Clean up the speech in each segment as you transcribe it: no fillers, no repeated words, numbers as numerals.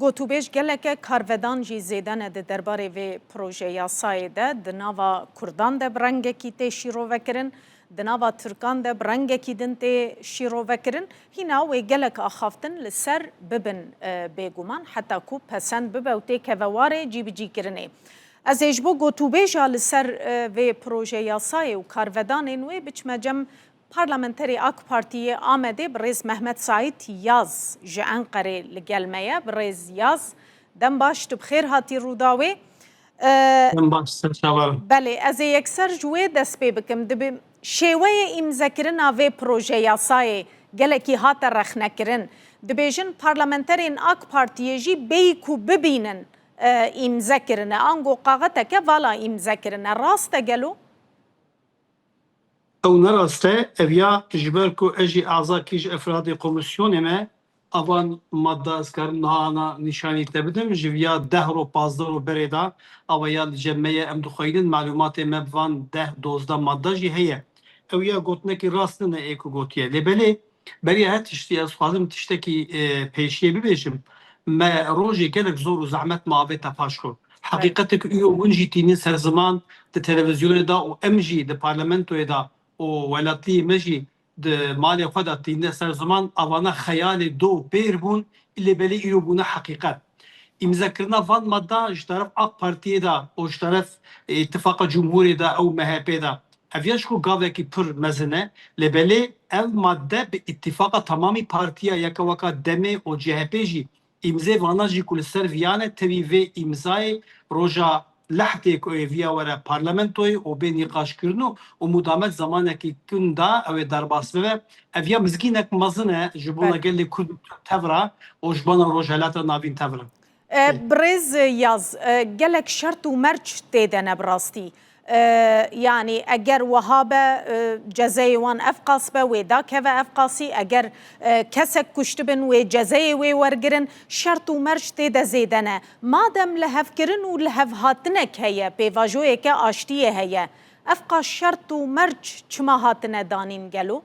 گوتوبیج گلک کارودان جی زیدن ده درباره و پروژه یاسای ده دناوا کردان ده برنگه کی ته شیرو وکرن دناوا ترکان ده برنگه کی دن ته شیرو وکرن هینا و گلک آخافتن لسر ببن بگومان حتی کو پسند ببوته کواره جی بجی کرنه از اجبو گوتوبیج لسر و پروژه یاسای و کارودان نوی بچمجم پارلمانتری آک پارتی آمده برز محمد سعید یاز جه انقره لگلمه برز یاز دم باش تو بخیر هاتی روداوی بله از یکسر جوی دست پی بکم دبی شیوه امزکرن آوه پروژه یاسای گلکی هات رخنکرن دبیجن پارلمانترین آک پارتی جی بیکو ببینن امزکرن آنگو قاقتا که والا امزکرن راست گلو او نراسته اویا جبر کو اجی اعضا کیج افراد کمیسیون ما اوان ماده از کردن ها نشانی تبدیم جویا 10 رو 15 رو بردا اویا جمعیه ام دخیلن معلومات مبوان 10-12 ماده جی هیه اویا گوتنه کی راست نه ایکو گوتیه لبلی بری هات تشتی از خواهم تشتکی پیشیه ببیشم ما روجی گلک زور و زحمت معاوی تفاش کن حقیقتك ونجي تيني سر زمان التلفزيون دا وامجي د بارلمانتو دا وولاتي مجي د مالي خدا تيني سر زمان اوانا خيال دو بيربون اللي بلي يبون حقيقة امذكرنا فان مادا اجترف اق بارتي دا او اجترف اتفاق جمهوري دا او مهابي دا افياشكو قاوكي پر مزنه لبلي اف ماده باتفاق تمامي بارتيا يكا وكا دمي او جهبيجي امزه واناجي كل سرفيانه تبي في امزاي روجا لحتي كويفيا ورا بارلمانتوي او بين نقاش كرنو ومدامه زمانك كندا او درباس به افيا مزكينك مزنه جبونا قال لي كل تفرا او جبنا روجالات نافين تفرا برز یاز گلک شرط و مرج تیدن براستي يعني اگر وهابه جزای وان افقاس به و دا که افقاسی اگر کسک کشتبن و جزای و ورگرن شرط و مرج تیده زیدنه مادم لحف کرن و لحف هاتنک هیا پیواجوی که آشتیه هیا افقا شرط و مرج چما هاتنه دانین گلو؟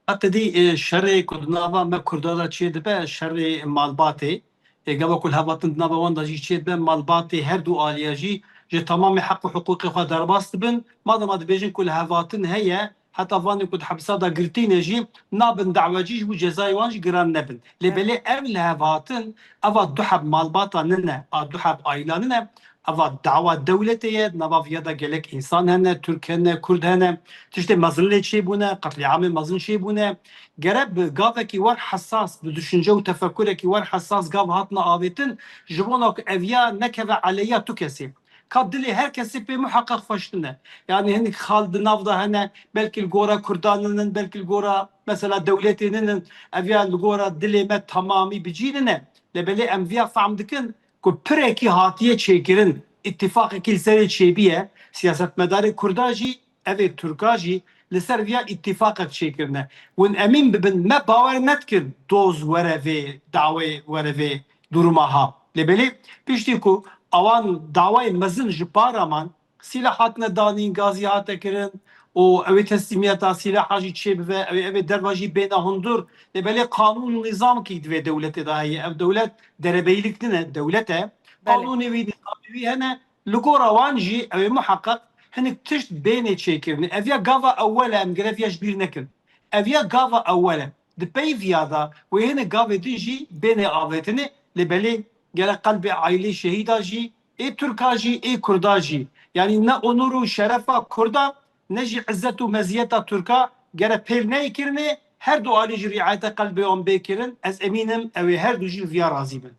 حتی دی شر کردناوا ما کردالا چیه دبه شر مالباتی گاوا کل هواتن دناوا وان دا جی چیه دبه مالباتی هر دو آلیاجی جه تمام حق و حقوق خود درباست بن مادام اد بیجن کل هواتن هيا حتى فاني كنت حبسا دا قرتين جي نابن دعواجيش و جزاي وانج قران نبن لبلي اول هواتن افا دحب مالباطا ننا دحب ايلاننا افا دعوة دولتي نبا فيادا قلق انسان هنا ترك هنا كرد هنا تشتي مظلة شي بونا قتل عام مظلة شي بونا قرب قافكي ور حساس بدوشنجو تفكركي ور حساس قاف هاتنا آويتن جبونك افيا نكذا عليا تكسي كابدلي herkesi bir muhakkak faştına. Yani hani halde navda hani belki gora Kurdanının belki gora mesela devletinin evya gora dileme tamamı bicine lebeli enviya famdıkın ku preki hatiye çekirin ittifak kilseri çebiye siyaset medarı Kurdaji evet Türkaji لسر via ittifak çekirne. Ve emin bibin me baver netkin doz verevi dave verevi duruma ha. Lebeli pişti ku avan davayı mezin jiparaman silah hatne danin gazi hatekirin o evet teslimiyata silah hacı çebi ve evet dervacı beyna hundur böyle kanun nizam ki ve devlete dahi ev devlet derebeylikli ne devlete kanuni ve nizami hene lugora vanji ev muhakkak hene tişt beyne çekirin ev ya gava evvela em gref yaş bir nekin ev ya gava evvela de peyviyada ve hene gava dici beyne avetini lebeli gele kalbi aile şehidacı Türkacı Kurdacı yani ne onuru şerefa Kurda ne ji izzetu meziyeta Türka gele pev ne kirne her du aile riayete kalbi on bekirin ez eminim ev her du jil via razibin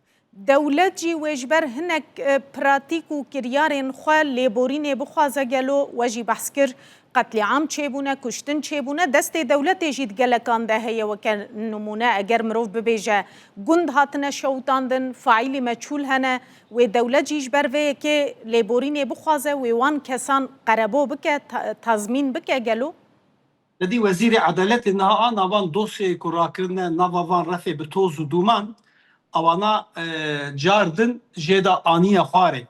دولت جی وجبر هنک پراتیک و کریارین خواه لیبورین بخوازه گلو وجی بحث کر قتل عام چیبونه کشتن چیبونه دست دولت جید گلکان ده هیا و که نمونه اگر مروف ببیجه گند هاتنه شوتاندن فاعلی مچول هنه و دولت جیش بروه که لیبورین بخوازه و وان کسان قربو بکه تضمین بکه گلو لدي وزير عدالت انها انا وان دوسي كراكرنا نافا رفي بتوز دومان اوانا جاردن جدا انيا خواري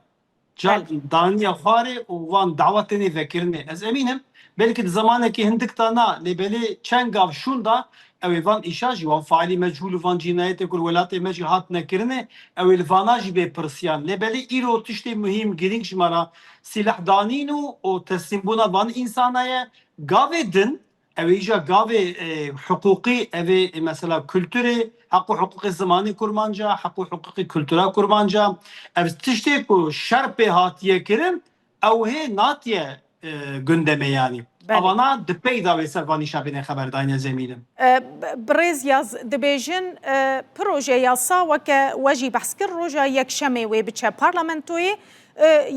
جاردن دانيا خواري وان دعوتني ذكرني از امينم belki de zamanaki hindikta na lebeli çengav şunda ev van işa jî wan failî meçhûl van cinayetê ku welatê me jî hat nekirine ew ê li vana jî bê pirsiyan lêbelê îro tiştê muhîm girîng ji me re silahdanîn û teslîmbûna van insana ye gavê din ew ê jî gavê hukukî ev ê mesela kültürê heqû hukukê zimanî kurmanca heqû hukukê kültûra kurmanca ev tiştê ku şer pê hatiye kirin ew hê natiye gündeme yani. بله Avana dipeyda ve servanî şabînê xeberdayînê zemînin. برێز یاز دەبێژن پرۆژه یاسا وەکە وەژی بەحسکرد ڕۆژە یەکشەمێ وێ بچە پارلەمنتۆیê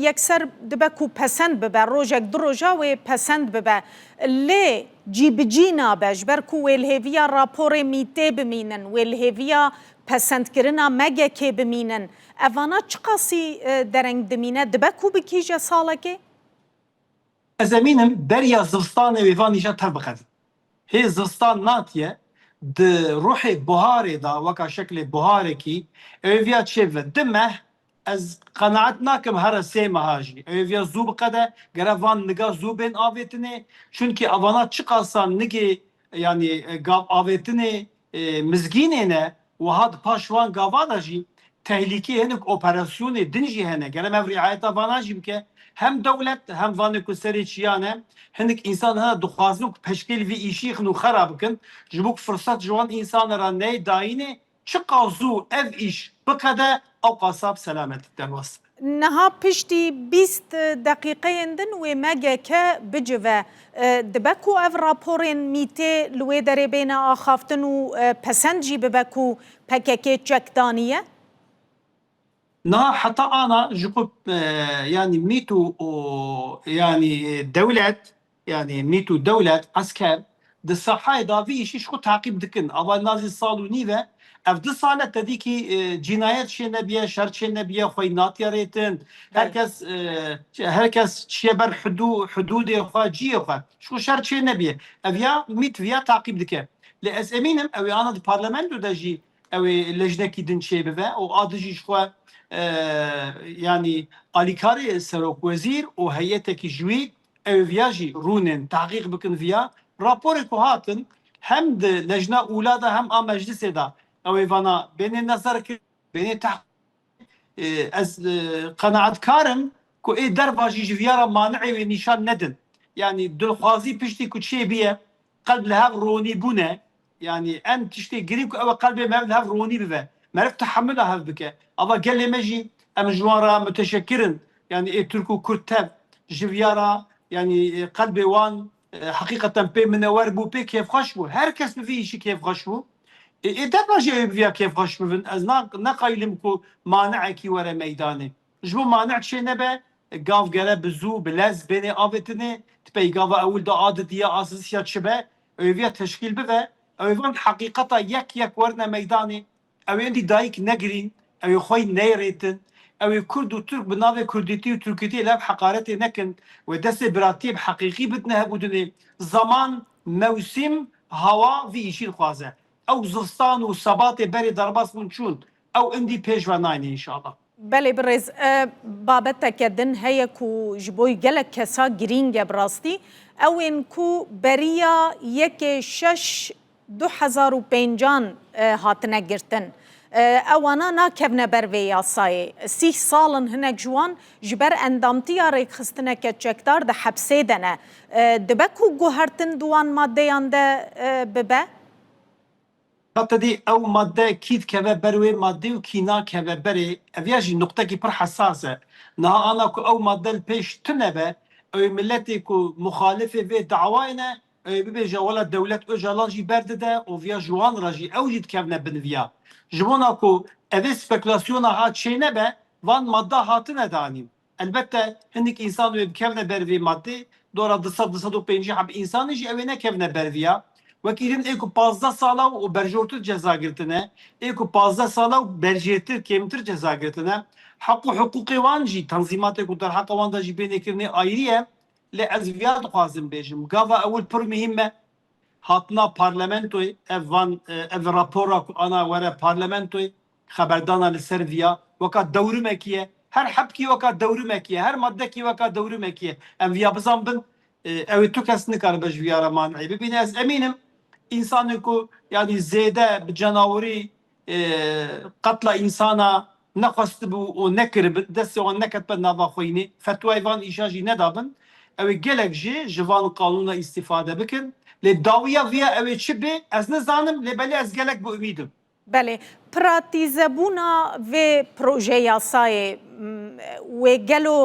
یەکسەر دبەک و پەسەند ببە ڕۆژێک دو ڕۆژە وێ پەسەند ببە لێ جیبجی نابە ji ber ku wê li hêviya raporê mîtê bimînin wê li hêviya pesendkirina megekê bimînin evana çi qasî dereng dimîne dibe ku bikîje salekê Ez emînim beriya zivistanê wê van îja tev biqedin. Hê zivistan natiye di ruhê buharê da weka şeklê buharekî ew viya çêve di meh ez qenaet nakim here sê meha jî ew viya zû biqede gerek van niga zû bên avêtinê çunkî evana çi qasa nigê yani gav avêtinê mizgînê ne wiha di paş wan gava da jî tehlikê hinek operasyonê din jî hene gerek ev riayeta vana jî bike hem devlet hem vanê ku serê çiyane hinek insan hene dixwazin ku peşkêl vî îşî xin û xera bikin ji bo ku firset ji wan însanê re ney dayînê çi qazû ev îş bikede ew qasab selamet derwast. niha piştî 20 deqîqeyên din wê megeke bicive dibe ku ev raporên mîtê li wê derê bêne axaftin û pesend jî bibe ku PKK çekdaniye Na hatta ana ji ku yani mît û yani devlet yani mît û devlet asker di sahayê da vî îşî ji ku takip dikin ava nazî sal û nîve ev di sale tedîkî cinayet şê nebiye şer şê nebiye xwe natiye rêtin herkes çiye ber hududê xwe ciyê xwe ji ku şer çê nebiye ev ya mît viya takip dike lê ez emînim ew ê ana di parlamento de jî ew ê lejnekî din çê bibe û adı jî ji xwe yani alîkarê serokwezîr û heyetekî ji wî ew viya jî rûnên tahqîq bikin viya raporê ku hatin hem di lejna ûla da hem a meclisê da ew ê vana bênê nezar kirin bênê ez qenaetkarim ku ê derva jî ji viyara mani'ê wê nîşan nedin yani dilxwazî piştî ku çê biye qelb li hev ronî bûne yani em tiştê girî ku ew qelbê me li hev ronî bibe merif tehammüla hev bike ama gelê me jî em ji wan re müteşekkirin yani ê Türk û Kurd tev ji viyara yani qelbê wan hakikaten pê minewer bû pê kêfxweş bû herkes bi vî îşî kêfxweş bû derva jî ew viya kêfxweş bibin ez neqayîlim ku mani'ekî were meydanê ji bo mani'ek çê nebe gav gere bi zû bi lez bênê avêtinê tipey gava ewil da adı diye asisiya çibe ew viya teşkîl bibe ew van hakîqeta yek werine meydanê ew endî dayîk negirîn ew ê xwe neyrêtin ew ê Kurd û Türk bi navê Kurdîtî û Tirkîtî lev heqaretê nekin wê destê bi ratiyê bi heqîqî bitine hebûdinê zaman mewsim hawa vî îşî dixwaze ew zivistan û sebatê berê derbas bûn çûn ew endî pêş ve nayîne înşallah. Belê birêz babeteke din heye ku ji bo gelek kesa girîng e bi rastî ew ên ku beriya yekê 6 2005 hatine girtin ewana nakevne ber vê yasayê 30 salin hinek ji wan ji ber endamtiya rêkxistineke çekdar di hepsê de ne dibe ku guhertin di wan maddeyan de bibe Tedî ew madde kî dikeve ber wê madde û kî nakeve berê ev ya jî noktekî pir hesas e niha ana ku ew madde li pêş tune be ew milletê ku muxalifê vê dawayê ne ew bibêje wela dewlet öcalan jî berdide û viya ji wan re jî ew jî dikevne bin viya ji bona ku evê spekülasyona hat çê nebe van madde hatine danîn elbette hinek însan wê bikevne ber vê maddê dora dised û pêncî heb însanê jî ew ê nekevne ber viya Vekîlin ê ku 15 sala û berjortir ceza girtine ê ku 15 sala û berjêtir kêmtir ceza girtine heq û hukukê wan jî tanzîmatê ku derheqa wan da jî bênêkirinê ayrî ye lê ez viya dixwazim bêjim gava ewil pir muhîm e hatına parlamentoyê ev rapora ku ana were parlamentoyê xeberdana li ser viya weka dewrimekî ye her hebkî weka dewrimekî ye her maddekî weka dewrimekî ye em viya bizanbin ew ê tu kes nikaribe ji viyara mani'ê bibîne ez emînim insanı ku yani zede bi canavuri qatla insana nexwest bu o nekiribin destê wan neket be nava xwînê fetvayê van îşa jî nedabin ew ê gelek jî ji van qanûna îstîfade bikin lê dawiya vê ew ê çi bê ez nizanim lê belê ez gelek bi umîdim. بله پراتیزبونا و پروژه یاسای و گلو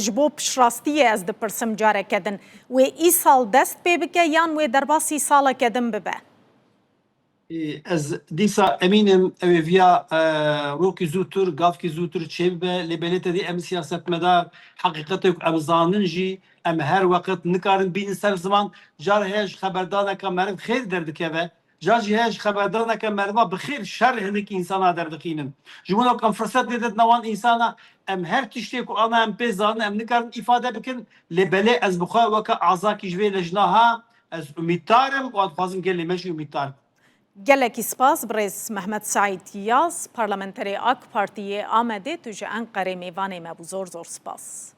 جبو پشراستیه از دپرسم جاره کدن و ای سال دست پی بکه یان و درباسی سال کدن ببه Ez dîsa emînim ew ê viya rokî zûtir gavkî zûtir çêbibe lê belê te dî em siyasetmedar heqîqetê ku em zanin jî em her weqt nikarin bînin ser ziman car heye ji xeberdaneka meriv xêr derdikeve car jî heye ji xeberdaneka meriva bi xêr şer hinek însana derdixînin ji bo em firset dêdin newan însana em her tiştê ku ana em pê zanin em nikarin îfade bikin lê belê ez bi xwe weke azakî ji vê lejnaha ez umîddarim û dixwazim gelê me jî umîddar gelekî spas birêz Mehmet Saîd Yaz parlamenterê AK Partiye Amedê tu ji Enqerê mêvanê me bû zor zor spas.